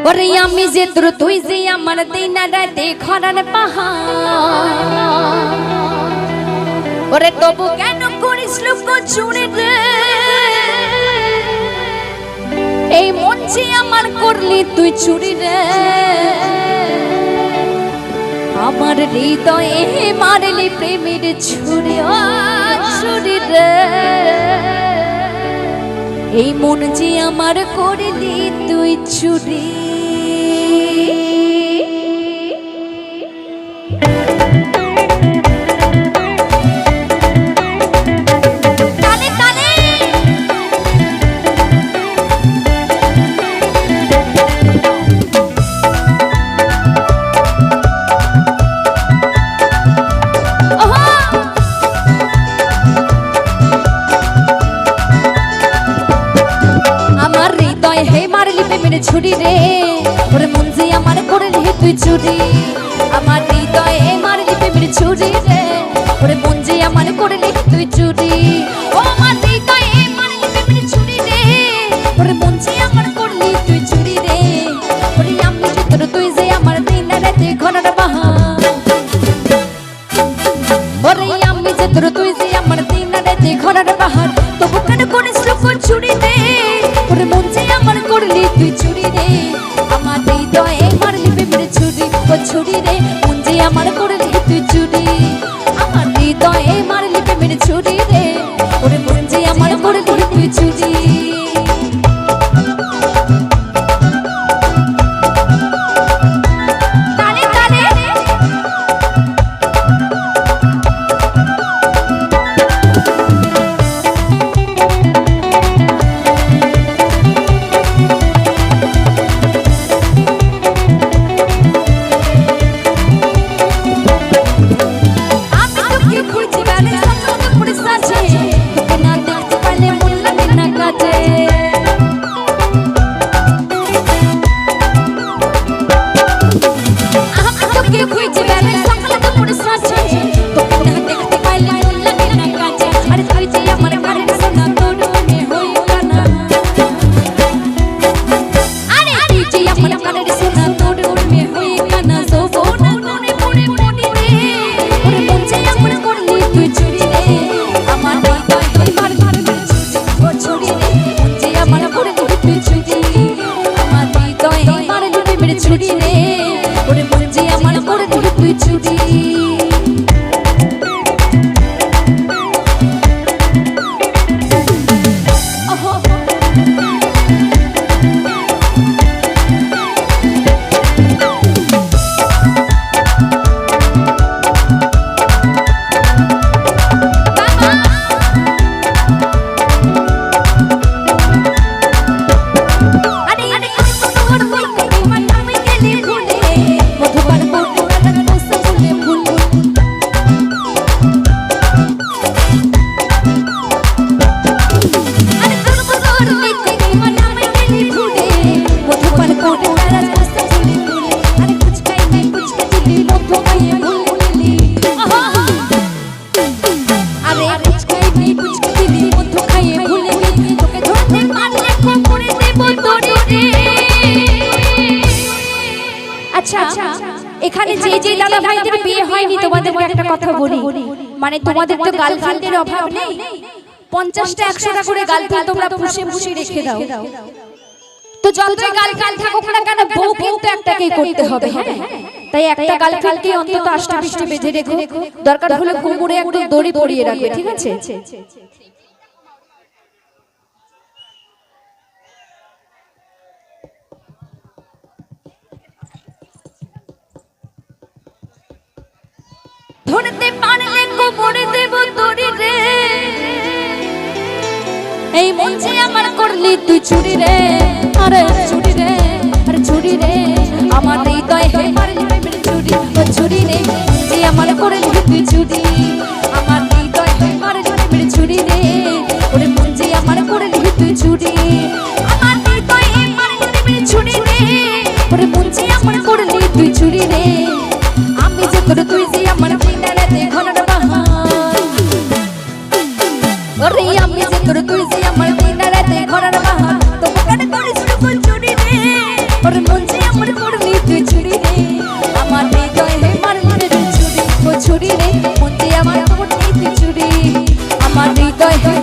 ওরে আমি যে তোর তুই যে আমার দিন রাতে খরার পাহাড় ওরে তবু কেন করিস লোক চুরি রে এই মন যে আমার করলি তুই চুরি রে আমার হৃদয়ে মারলি প্রেমের ছুরি ও ছুরি রে এই মন যে আমার করলি তুই চুরি ছুরি রে ওরে মন যে আমার করলি তুই চুরি আমার হৃদয়ে মারলি প্রেমের ছুরি রে ওরে মন যে আমার করলি তুই চুরি ও আমার হৃদয়ে মারলি প্রেমের ছুরি রে ওরে মন যে আমার করলি তুই চুরি রে ওরে আমি যে তোর তুই যে আমার দিন রাতে ঘরের বাহার ওরে আমি যে তোর তুই যে আমার দিন রাতে ঘরের বাহার তবু কেন করিস লোক চুরি রে ওরে মন যে আমার করলি তুই চুরি রে আমার হৃদয়ে মারলি প্রেমের ছুরি ও ছুরি রে মন যে আমার করলি তুই চুরি আমার হৃদয়ে মারলি প্রেমের ছুরি রে ওরে মন যে আমার করলি তুই চুরি ছুরি রে ওরে মন যে আমার করলি তুই চুরি এখানে যে যে দাদা ভাইদের বিয়ে হয়নি তোমাদেরকে একটা কথা বলি মানে তোমাদের তো গার্লফ্রেন্ডের অভাব নেই 50টা 100টা করে গার্লফ্রেন্ড তোমরা পুষে পুষে রেখে দাও তো যতই গার্লফ্রেন্ড থাকুক না কেন বউ কিন্তু একটাকেই করতে হবে হ্যাঁ তাই একটা গার্লফ্রেন্ডকে অন্তত আষ্টাপৃষ্ঠে বেঁধে রেখো দরকার হলে কোমরে একটু দড়ি পরিয়ে রাখবে ঠিক আছে ধরতে পারলে কোমরে দেব দড়ি রে এই মন যে আমার করলি তুই চুরি রে আরে চুরি রে আরে চুরি রে আমার হৃদয়ে মারলি প্রেমের ছুরি ও ছুরি রে যে আমার করলি তুই চুরি আমার হৃদয়ে মারলি প্রেমের ছুরি রে ওরে মন যে আমার করলি তুই চুরি আমার হৃদয়ে মারলি প্রেমের ছুরি রে ওরে মন যে আমার করলি তুই চুরি রে আমি যে তোর তুই যে আমার দিন রাতে ঘরের বাহার ওরে আমি যে তোর তুই যে আমার দিন রাতে ঘরের বাহার তো কেন করিস চুরি রে ওরে মন যে আমার করলি তুই চুরি রে আমার হৃদয় হে মারলি রে ছুরি ও ছুরি রে মন যে আমার করলি তুই চুরি আমার হৃদয় হে